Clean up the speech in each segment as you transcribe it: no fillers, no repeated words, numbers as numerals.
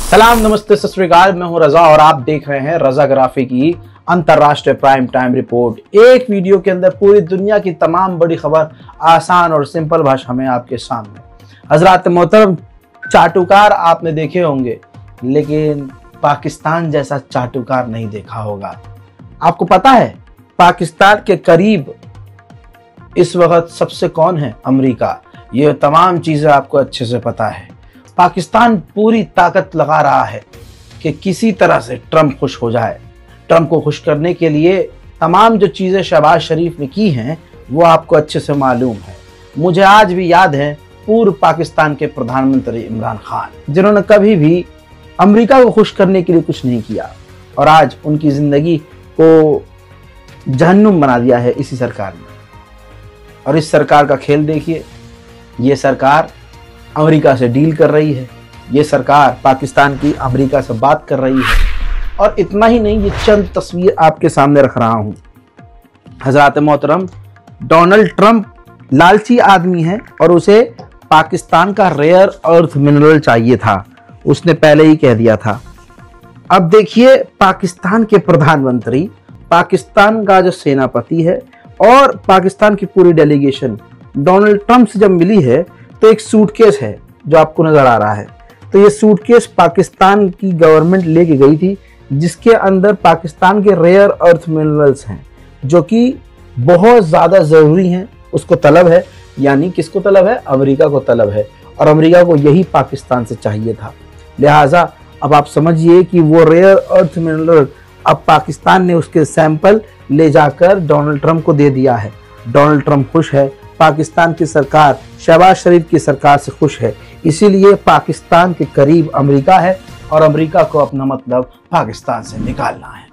सलाम, नमस्ते, सत श्री अकाल। मैं हूं रजा और आप देख रहे हैं रजाग्राफी की अंतरराष्ट्रीय प्राइम टाइम रिपोर्ट। एक वीडियो के अंदर पूरी दुनिया की तमाम बड़ी खबर आसान और सिंपल भाषा में आपके सामने। हजरात मोहतरम, चाटुकार आपने देखे होंगे, लेकिन पाकिस्तान जैसा चाटुकार नहीं देखा होगा। आपको पता है पाकिस्तान के करीब इस वक्त सबसे कौन है? अमेरिका। ये तमाम चीजें आपको अच्छे से पता है। पाकिस्तान पूरी ताकत लगा रहा है कि किसी तरह से ट्रंप खुश हो जाए। ट्रंप को खुश करने के लिए तमाम जो चीज़ें शहबाज शरीफ ने की हैं वो आपको अच्छे से मालूम है। मुझे आज भी याद है पूर्व पाकिस्तान के प्रधानमंत्री इमरान खान, जिन्होंने कभी भी अमेरिका को खुश करने के लिए कुछ नहीं किया और आज उनकी ज़िंदगी को जहन्नुम बना दिया है इसी सरकार ने। और इस सरकार का खेल देखिए, ये सरकार अमेरिका से डील कर रही है, ये सरकार पाकिस्तान की अमेरिका से बात कर रही है। और इतना ही नहीं, ये चंद तस्वीर आपके सामने रख रहा हूं। हजरात मोहतरम, डोनाल्ड ट्रंप लालची आदमी है और उसे पाकिस्तान का रेयर अर्थ मिनरल चाहिए था, उसने पहले ही कह दिया था। अब देखिए, पाकिस्तान के प्रधानमंत्री, पाकिस्तान का जो सेनापति है और पाकिस्तान की पूरी डेलीगेशन डोनाल्ड ट्रंप से जब मिली है तो एक सूटकेस है जो आपको नजर आ रहा है। तो ये सूटकेस पाकिस्तान की गवर्नमेंट लेके गई थी, जिसके अंदर पाकिस्तान के रेयर अर्थ मिनरल्स हैं जो कि बहुत ज़्यादा ज़रूरी हैं। उसको तलब है, यानी किसको तलब है? अमेरिका को तलब है और अमेरिका को यही पाकिस्तान से चाहिए था। लिहाजा अब आप समझिए कि वो रेयर अर्थ मिनरल अब पाकिस्तान ने उसके सैंपल ले जाकर डोनाल्ड ट्रंप को दे दिया है। डोनाल्ड ट्रंप खुश है, पाकिस्तान की सरकार शहबाज शरीफ की सरकार से खुश है, इसीलिए पाकिस्तान के करीब अमेरिका है और अमेरिका को अपना मतलब पाकिस्तान से निकालना है।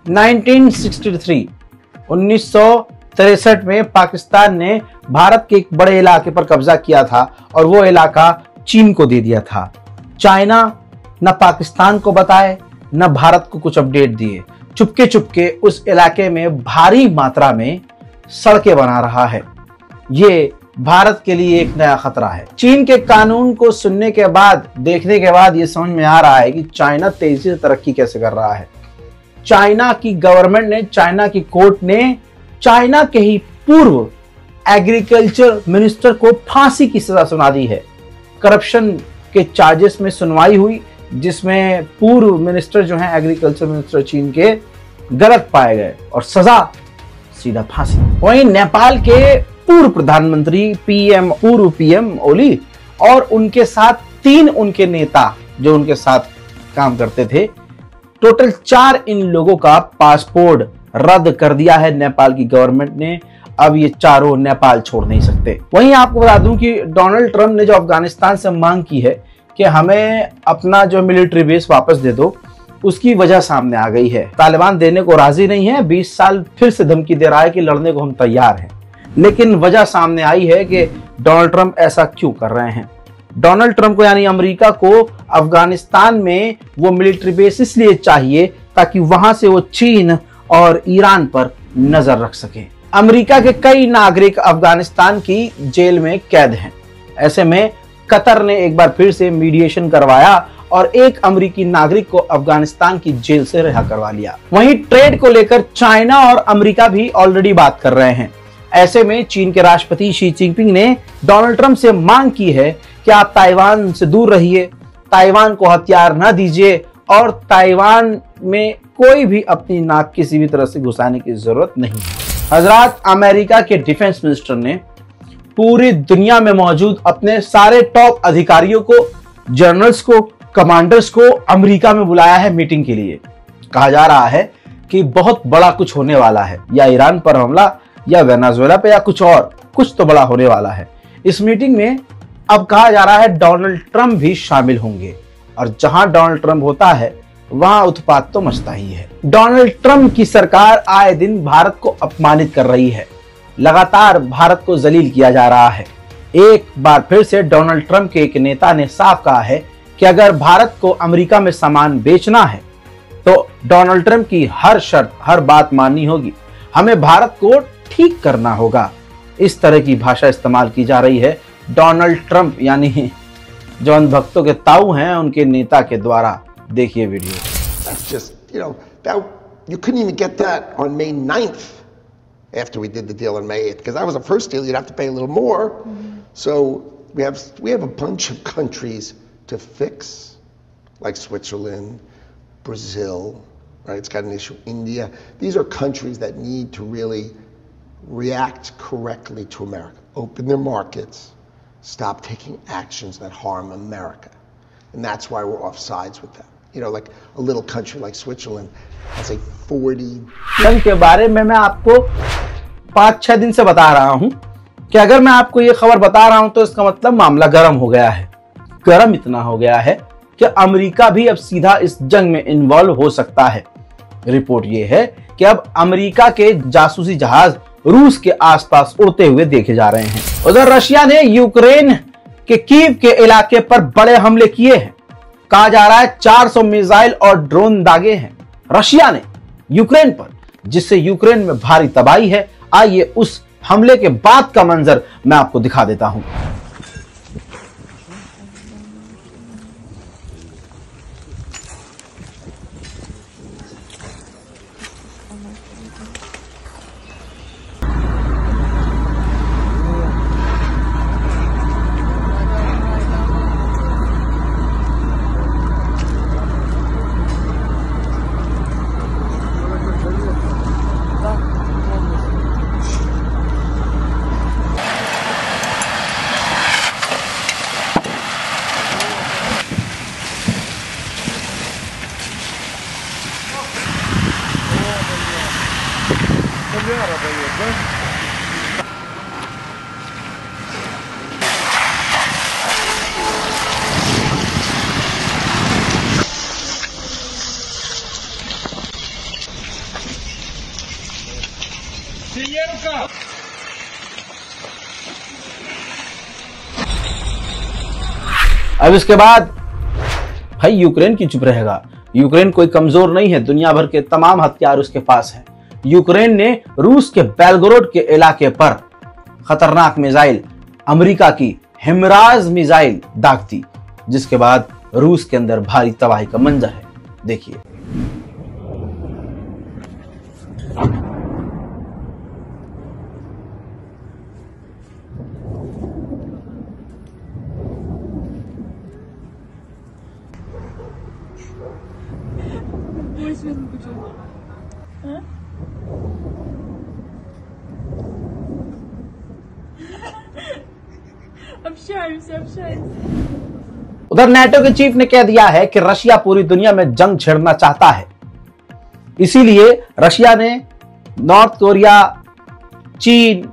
1963 में पाकिस्तान ने भारत के एक बड़े इलाके पर कब्जा किया था और वो इलाका चीन को दे दिया था। चाइना न पाकिस्तान को बताए न भारत को कुछ अपडेट दिए, चुपके चुपके उस इलाके में भारी मात्रा में सड़कें बना रहा है। ये भारत के लिए एक नया खतरा है। चीन के कानून को सुनने के बाद, देखने के बाद ये समझ में आ रहा है कि चाइना तेजी से तरक्की कैसे कर रहा है। चाइना की गवर्नमेंट ने, चाइना की कोर्ट ने चाइना के ही पूर्व एग्रीकल्चर मिनिस्टर को फांसी की सजा सुना दी है। करप्शन के चार्जेस में सुनवाई हुई, जिसमें पूर्व मिनिस्टर जो हैं, एग्रीकल्चर मिनिस्टर चीन के, गलत पाए गए और सजा सीधा फांसी। वहीं नेपाल के पूर्व प्रधानमंत्री पूर्व पीएम ओली और उनके साथ 3 उनके नेता जो उनके साथ काम करते थे, टोटल 4 इन लोगों का पासपोर्ट रद्द कर दिया है नेपाल की गवर्नमेंट ने। अब ये चारों नेपाल छोड़ नहीं सकते। वहीं आपको बता दूं कि डोनाल्ड ट्रंप ने जो अफगानिस्तान से मांग की है कि हमें अपना जो मिलिट्री बेस वापस दे दो, उसकी वजह सामने आ गई है। तालिबान देने को राजी नहीं है, 20 साल फिर से धमकी दे रहा है कि लड़ने को हम तैयार हैं, लेकिन वजह सामने आई है कि डोनाल्ड ट्रंप ऐसा क्यों कर रहे हैं। डोनाल्ड ट्रंप को यानी अमेरिका को अफगानिस्तान में वो मिलिट्री बेस इसलिए चाहिए ताकि वहां से वो चीन और ईरान पर नजर रख सके। अमेरिका के कई नागरिक अफगानिस्तान की जेल में कैद हैं। ऐसे में कतर ने एक बार फिर से मीडिएशन करवाया और एक अमेरिकी नागरिक को अफगानिस्तान की जेल से रिहा करवा लिया। वहीं ट्रेड को लेकर चाइना और अमेरिका भी ऑलरेडी बात कर रहे हैं। ऐसे में चीन के राष्ट्रपति शी जिनपिंग ने डोनाल्ड ट्रंप से मांग की है कि आप ताइवान से दूर रहिए, ताइवान को हथियार न दीजिए और ताइवान में कोई भी अपनी नाक किसी भी तरह से घुसाने की जरूरत नहीं है। हजरात, अमेरिका के डिफेंस मिनिस्टर ने पूरी दुनिया में मौजूद अपने सारे टॉप अधिकारियों को, जनरल्स को, कमांडर्स को अमेरिका में बुलाया है मीटिंग के लिए। कहा जा रहा है कि बहुत बड़ा कुछ होने वाला है, या ईरान पर हमला या वेनेजुएला पे या कुछ तो बड़ा होने वाला है। इस मीटिंग में अब कहा जा रहा है डोनाल्ड ट्रंप भी शामिल होंगे और जहां डोनाल्ड ट्रंप होता है वहां उत्पात तो मचता ही है। डोनाल्ड ट्रंप की सरकार आए दिन भारत को अपमानित कर रही है, लगातार भारत को जलील किया जा रहा है। एक बार फिर से डोनाल्ड ट्रंप के एक नेता ने साफ कहा है कि अगर भारत को अमेरिका में सामान बेचना है तो डोनाल्ड ट्रंप की हर शर्त, हर बात माननी होगी, हमें भारत को ठीक करना होगा। इस तरह की भाषा इस्तेमाल की जा रही है डोनाल्ड ट्रंप यानी जो अंधभक्तों के ताऊ हैं उनके नेता के द्वारा। देखिए video. That's just, that you couldn't even get that on May 9th after we did the deal on May 8th, because that was the first deal. You'd have to pay a little more. So we have a bunch of countries to fix, like Switzerland, Brazil, right? It's got an issue. India. These are countries that need to really react correctly to America. Open their markets. Stop taking actions that harm America. And that's why we're off sides with them. Like a little country like Switzerland has a 40 के बारे में मैं आपको 5-6 दिन से बता रहा हूं कि अगर मैं आपको ये खबर बता रहा हूं तो इसका मतलब मामला गर्म हो गया है। गर्म इतना हो गया है कि अमेरिका भी अब सीधा इस जंग में इन्वॉल्व हो सकता है। रिपोर्ट ये है कि अब अमेरिका के जासूसी जहाज रूस के आसपास उड़ते हुए देखे जा रहे हैं। उधर रशिया ने यूक्रेन के कीव के इलाके पर बड़े हमले किए हैं। कहा जा रहा है 400 मिसाइल और ड्रोन दागे हैं रशिया ने यूक्रेन पर, जिससे यूक्रेन में भारी तबाही है। आइए उस हमले के बाद का मंजर मैं आपको दिखा देता हूं। अब इसके बाद भाई यूक्रेन की चुप रहेगा। यूक्रेन कोई कमजोर नहीं है, दुनिया भर के तमाम हथियार उसके पास हैं। यूक्रेन ने रूस के बेलगोरोड के इलाके पर खतरनाक मिसाइल अमेरिका की हिमराज मिसाइल दाग दी, जिसके बाद रूस के अंदर भारी तबाही का मंजर है। देखिए। उधर नाटो के चीफ ने कह दिया है कि रशिया पूरी दुनिया में जंग छेड़ना चाहता है, इसीलिए रशिया ने नॉर्थ कोरिया, चीन,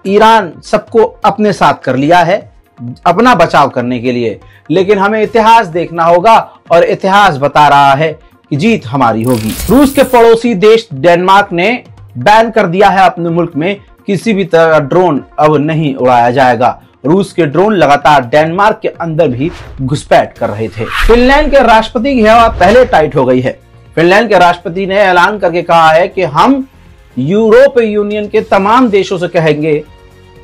ईरान सबको अपने साथ कर लिया है अपना बचाव करने के लिए। लेकिन हमें इतिहास देखना होगा और इतिहास बता रहा है कि जीत हमारी होगी। रूस के पड़ोसी देश डेनमार्क ने बैन कर दिया है अपने मुल्क में किसी भी तरह का ड्रोन अब नहीं उड़ाया जाएगा। रूस के ड्रोन लगातार डेनमार्क के अंदर भी घुसपैठ कर रहे थे। फिनलैंड के राष्ट्रपति की हवा पहले टाइट हो गई है। फिनलैंड के राष्ट्रपति ने ऐलान करके कहा है कि हम यूरोपीय यूनियन के तमाम देशों से कहेंगे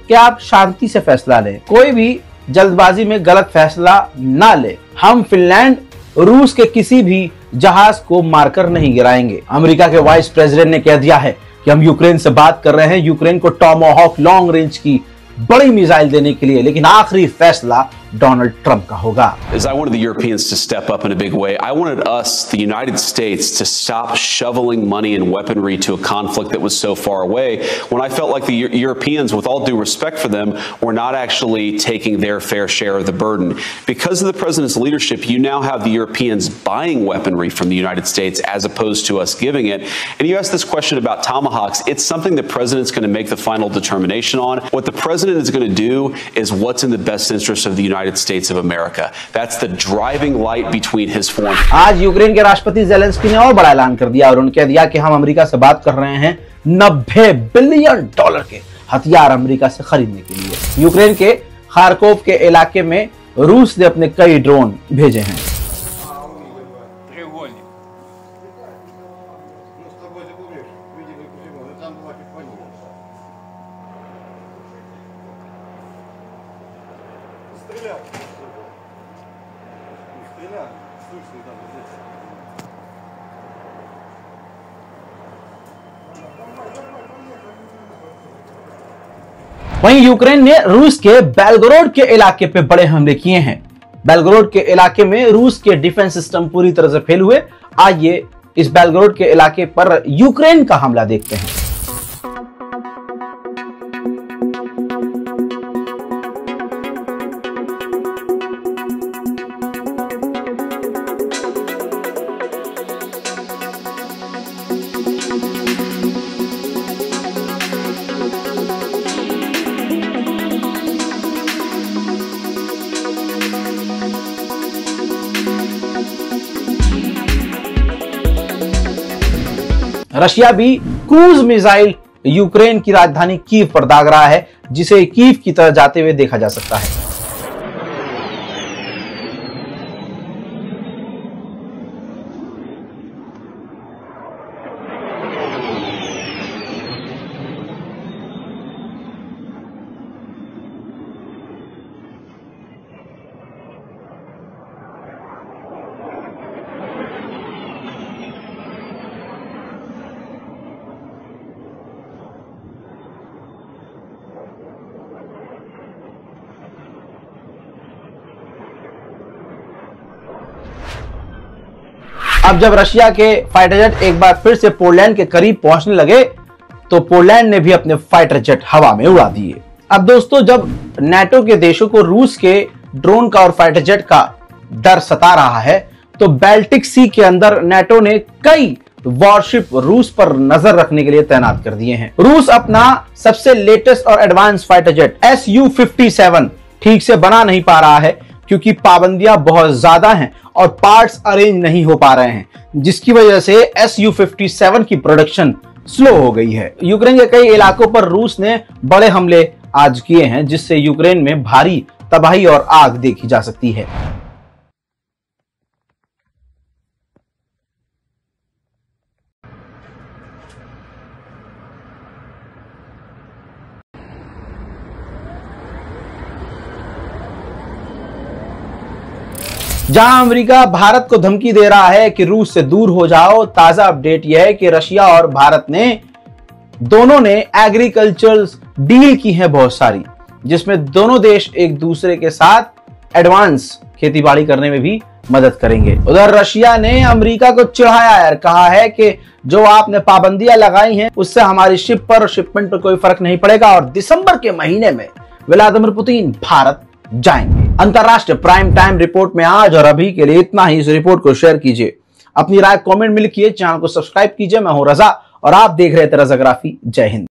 कि आप शांति से फैसला लें, कोई भी जल्दबाजी में गलत फैसला ना ले। हम फिनलैंड रूस के किसी भी जहाज को मारकर नहीं गिराएंगे। अमेरिका के वाइस प्रेसिडेंट ने कह दिया है कि हम यूक्रेन से बात कर रहे हैं यूक्रेन को टॉमाहॉक लॉन्ग रेंज की बड़ी मिसाइल देने के लिए, लेकिन आखिरी फैसला डोनाल्ड ट्रंप का होगा। As I wanted the Europeans to step up in a big way, I wanted us, the United States, to stop shoveling money and weaponry to a conflict that was so far away, when I felt like the Europeans, with all due respect for them, were not actually taking their fair share of the burden. Because of the president's leadership, you now have the Europeans buying weaponry from the United States as opposed to us giving it. And you asked this question about tomahawks. It's something the president's going to make the final determination on. What the president is going to do is what's in the best interest of the United States of America. That's the driving light between his foreign. आज Ukraine के राष्ट्रपति Zelensky ने और बड़ा ऐलान कर दिया और उन्होंने कह दिया कि हम अमेरिका से बात कर रहे हैं $90 बिलियन के हथियार अमेरिका से खरीदने के लिए। यूक्रेन के खारकोव के इलाके में रूस ने अपने कई ड्रोन भेजे हैं। Стрелял. वहीं यूक्रेन ने रूस के बेलगोरोड के इलाके पे बड़े हमले किए हैं। बेलगोरोड के इलाके में रूस के डिफेंस सिस्टम पूरी तरह से फेल हुए। आइए इस बेलगोरोड के इलाके पर यूक्रेन का हमला देखते हैं। रशिया भी क्रूज मिसाइल यूक्रेन की राजधानी कीव पर दाग रहा है, जिसे कीव की तरफ जाते हुए देखा जा सकता है। अब जब रशिया के फाइटर जेट एक बार फिर से पोलैंड के करीब पहुंचने लगे तो पोलैंड ने भी अपने फाइटर जेट हवा में उड़ा दिए। अब दोस्तों, जब नाटो के देशों को रूस के ड्रोन का और फाइटर जेट का डर सता रहा है तो बाल्टिक सी के अंदर नाटो ने कई वॉरशिप रूस पर नजर रखने के लिए तैनात कर दिए हैं। रूस अपना सबसे लेटेस्ट और एडवांस फाइटर जेट Su-57 ठीक से बना नहीं पा रहा है क्योंकि पाबंदियां बहुत ज्यादा हैं और पार्ट्स अरेंज नहीं हो पा रहे हैं, जिसकी वजह से Su-57 की प्रोडक्शन स्लो हो गई है। यूक्रेन के कई इलाकों पर रूस ने बड़े हमले आज किए हैं, जिससे यूक्रेन में भारी तबाही और आग देखी जा सकती है। जहां अमेरिका भारत को धमकी दे रहा है कि रूस से दूर हो जाओ, ताजा अपडेट यह है कि रशिया और भारत ने दोनों ने एग्रीकल्चरल डील की है बहुत सारी, जिसमें दोनों देश एक दूसरे के साथ एडवांस खेतीबाड़ी करने में भी मदद करेंगे। उधर रशिया ने अमेरिका को चिढ़ाया है, कहा है कि जो आपने पाबंदियां लगाई हैं उससे हमारी शिप पर शिपमेंट पर कोई फर्क नहीं पड़ेगा और दिसंबर के महीने में व्लादिमीर पुतिन भारत जाएंगे। अंतरराष्ट्रीय प्राइम टाइम रिपोर्ट में आज और अभी के लिए इतना ही। इस रिपोर्ट को शेयर कीजिए, अपनी राय कमेंट में लिखिए, चैनल को सब्सक्राइब कीजिए। मैं हूं रजा और आप देख रहे थे रजाग्राफी। जय हिंद।